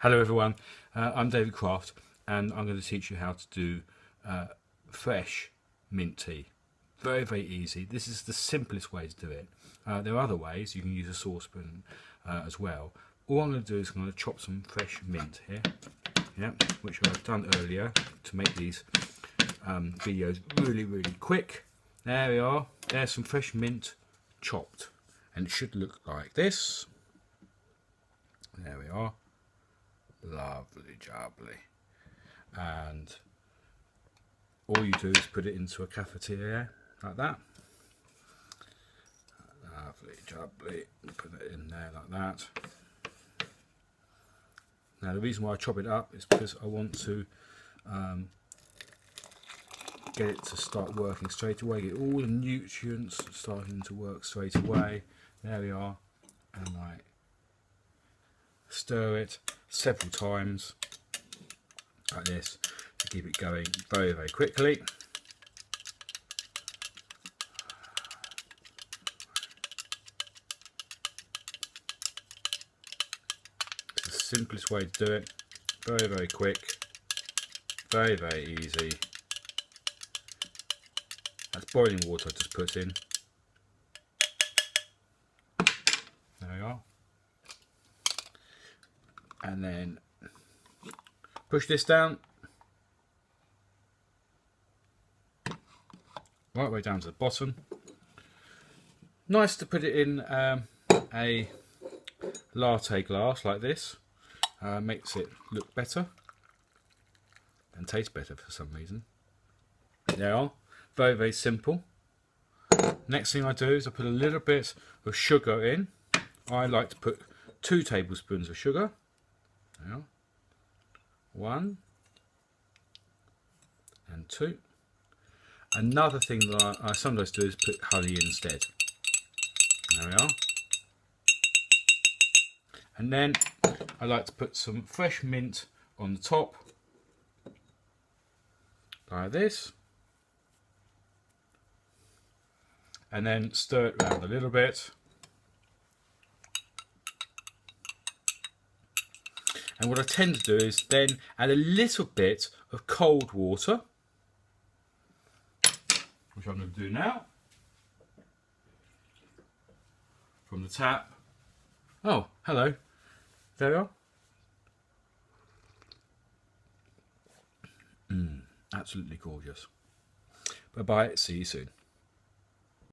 Hello everyone, I'm David Kraft and I'm going to teach you how to do fresh mint tea. Very, very easy. This is the simplest way to do it. There are other ways. You can use a saucepan as well. All I'm going to do is I'm going to chop some fresh mint here, which I've done earlier to make these videos really, really quick. There we are. There's some fresh mint chopped, and it should look like this. There we are. Lovely jubbly. And all you do is put it into a cafetiere like that. Lovely jubbly. Put it in there like that. Now the reason why I chop it up is because I want to get it to start working straight away, get all the nutrients starting to work straight away. There we are. And like stir it several times like this to keep it going very, very quickly. It's the simplest way to do it. Very, very quick. Very, very easy. That's boiling water I just put in. There we are. And then push this down right way down to the bottom. Nice to put it in a latte glass like this. Makes it look better and taste better for some reason. There you are. Very, very simple. Next thing I do is I put a little bit of sugar in. I like to put 2 tablespoons of sugar. Now, 1 and 2. Another thing that I sometimes do is put honey instead. There we are. And then I like to put some fresh mint on the top, like this. And then stir it around a little bit. And what I tend to do is then add a little bit of cold water, which I'm going to do now, from the tap. Oh, hello. There we are. Absolutely gorgeous. Bye-bye. See you soon.